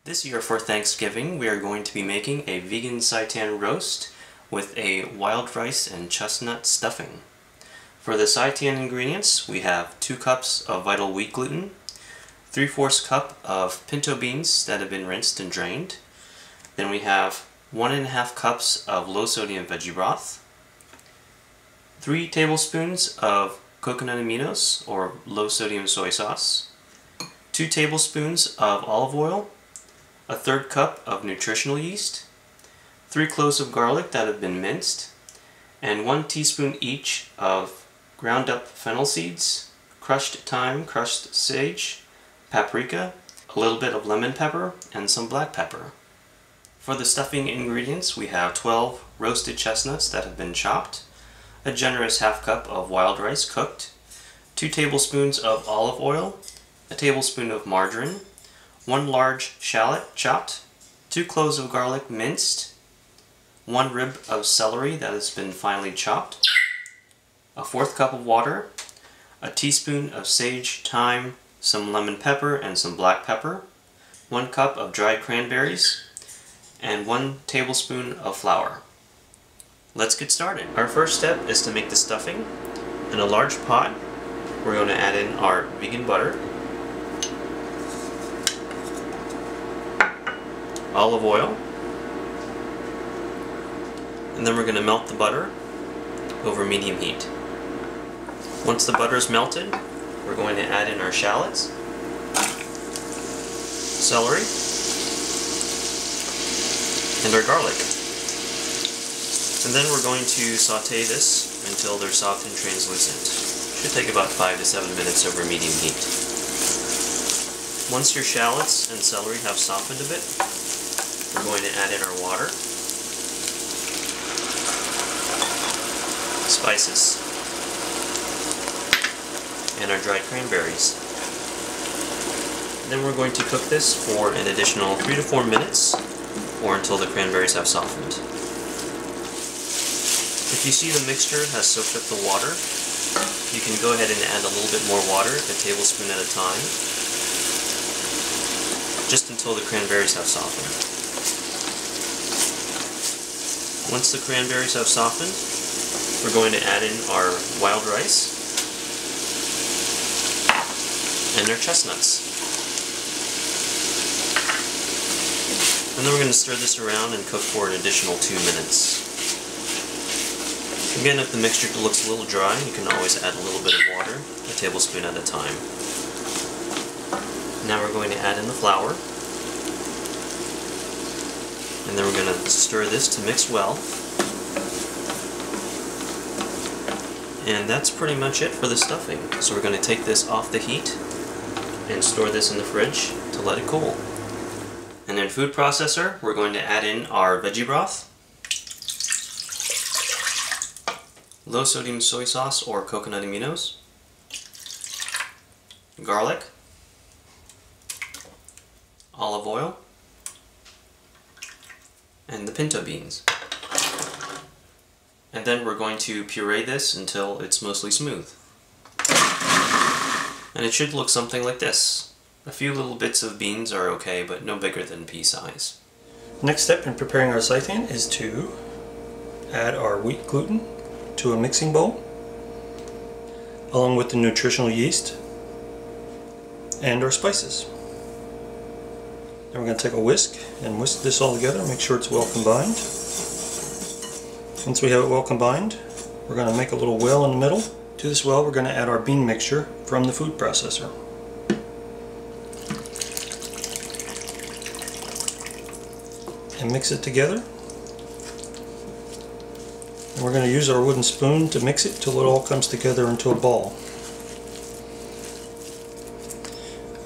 This year for Thanksgiving, we are going to be making a vegan seitan roast with a wild rice and chestnut stuffing. For the seitan ingredients, we have 2 cups of vital wheat gluten, 3/4 cup of pinto beans that have been rinsed and drained. Then we have 1½ cups of low sodium veggie broth, 3 tablespoons of coconut aminos or low sodium soy sauce, 2 tablespoons of olive oil, 1/3 cup of nutritional yeast, 3 cloves of garlic that have been minced, and 1 teaspoon each of ground up fennel seeds, crushed thyme, crushed sage, paprika, a little bit of lemon pepper, and some black pepper. For the stuffing ingredients, we have 12 roasted chestnuts that have been chopped, a generous 1/2 cup of wild rice cooked, 2 tablespoons of olive oil, a tablespoon of margarine, 1 large shallot chopped, 2 cloves of garlic minced, 1 rib of celery that has been finely chopped, a 1/4 cup of water, a teaspoon of sage, thyme, some lemon pepper and some black pepper, 1 cup of dried cranberries, and 1 tablespoon of flour. Let's get started. Our first step is to make the stuffing. In a large pot, we're going to add in our vegan butter, olive oil, and then we're going to melt the butter over medium heat. Once the butter is melted, we're going to add in our shallots, celery, and our garlic. And then we're going to sauté this until they're soft and translucent. Should take about 5 to 7 minutes over medium heat. Once your shallots and celery have softened a bit, we're going to add in our water, spices, and our dried cranberries. And then we're going to cook this for an additional 3 to 4 minutes or until the cranberries have softened. If you see the mixture has soaked up the water, you can go ahead and add a little bit more water, a tablespoon at a time, just until the cranberries have softened. Once the cranberries have softened, we're going to add in our wild rice and our chestnuts. And then we're going to stir this around and cook for an additional 2 minutes. Again, if the mixture looks a little dry, you can always add a little bit of water, a tablespoon at a time. Now we're going to add in the flour. And then we're going to stir this to mix well. And that's pretty much it for the stuffing. So we're going to take this off the heat and store this in the fridge to let it cool. And in food processor, we're going to add in our veggie broth, low sodium soy sauce or coconut aminos, garlic, olive oil, and the pinto beans. And then we're going to puree this until it's mostly smooth. And it should look something like this. A few little bits of beans are okay, but no bigger than pea size. Next step in preparing our seitan is to add our wheat gluten to a mixing bowl, along with the nutritional yeast and our spices. Then we're going to take a whisk and whisk this all together, make sure it's well combined. Once we have it well combined, we're going to make a little well in the middle. To this well, we're going to add our bean mixture from the food processor. And mix it together. And we're going to use our wooden spoon to mix it till it all comes together into a ball.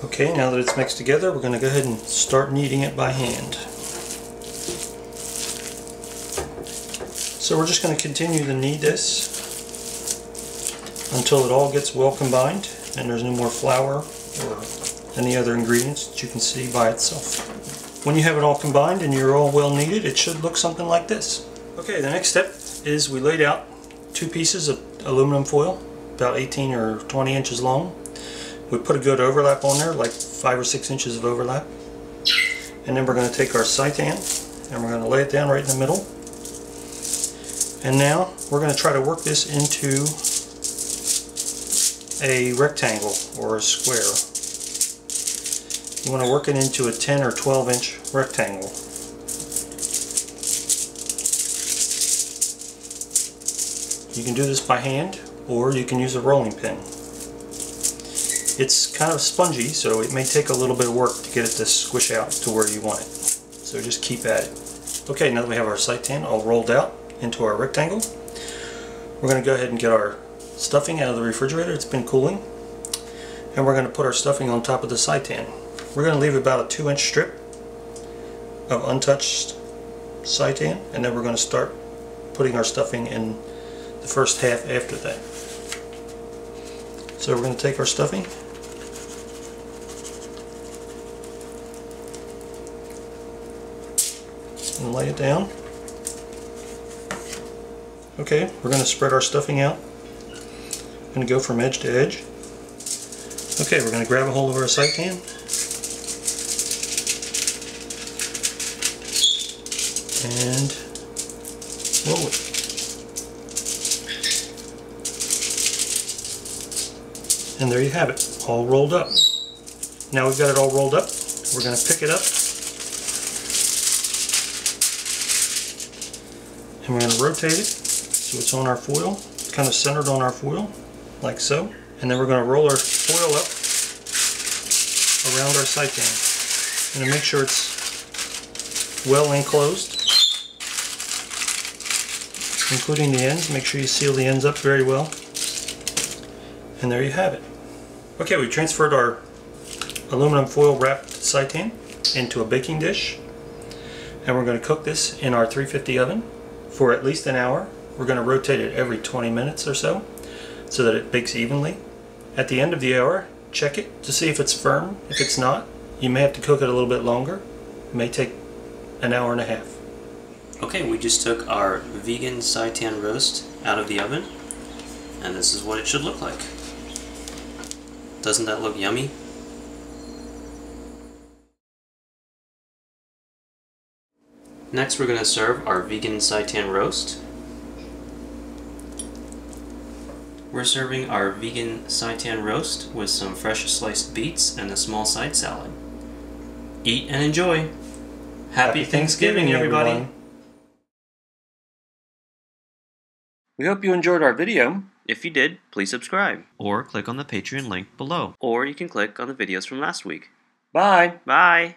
Okay, now that it's mixed together, we're going to go ahead and start kneading it by hand. So we're just going to continue to knead this until it all gets well combined and there's no more flour or any other ingredients that you can see by itself. When you have it all combined and you're all well kneaded, it should look something like this. Okay, the next step is we laid out 2 pieces of aluminum foil, about 18 or 20 inches long. We put a good overlap on there, like 5 or 6 inches of overlap. And then we're going to take our seitan and we're going to lay it down right in the middle. And now we're going to try to work this into a rectangle or a square. You want to work it into a 10 or 12 inch rectangle. You can do this by hand or you can use a rolling pin. It's kind of spongy, so it may take a little bit of work to get it to squish out to where you want it. So just keep at it. Okay, now that we have our seitan all rolled out into our rectangle, we're going to go ahead and get our stuffing out of the refrigerator. It's been cooling. And we're going to put our stuffing on top of the seitan. We're going to leave about a 2-inch strip of untouched seitan, and then we're going to start putting our stuffing in the first half after that. So we're going to take our stuffing and lay it down. Okay, we're going to spread our stuffing out. Going to go from edge to edge. Okay, we're going to grab a hold of our seitan and roll it. And there you have it, all rolled up. Now we've got it all rolled up, we're going to pick it up and we're going to rotate it so it's on our foil, kind of centered on our foil, like so. And then we're going to roll our foil up around our seitan. And to make sure it's well enclosed, including the ends. Make sure you seal the ends up very well. And there you have it. Okay, we transferred our aluminum foil wrapped seitan into a baking dish. And we're going to cook this in our 350 oven for at least an hour. We're going to rotate it every 20 minutes or so that it bakes evenly. At the end of the hour, check it to see if it's firm. If it's not, you may have to cook it a little bit longer. It may take an hour and a half. Okay, we just took our vegan seitan roast out of the oven, and this is what it should look like. Doesn't that look yummy? Next we're going to serve our vegan seitan roast. We're serving our vegan seitan roast with some fresh sliced beets and a small side salad. Eat and enjoy! Happy Thanksgiving, everybody! We hope you enjoyed our video. If you did, please subscribe. Or click on the Patreon link below. Or you can click on the videos from last week. Bye! Bye!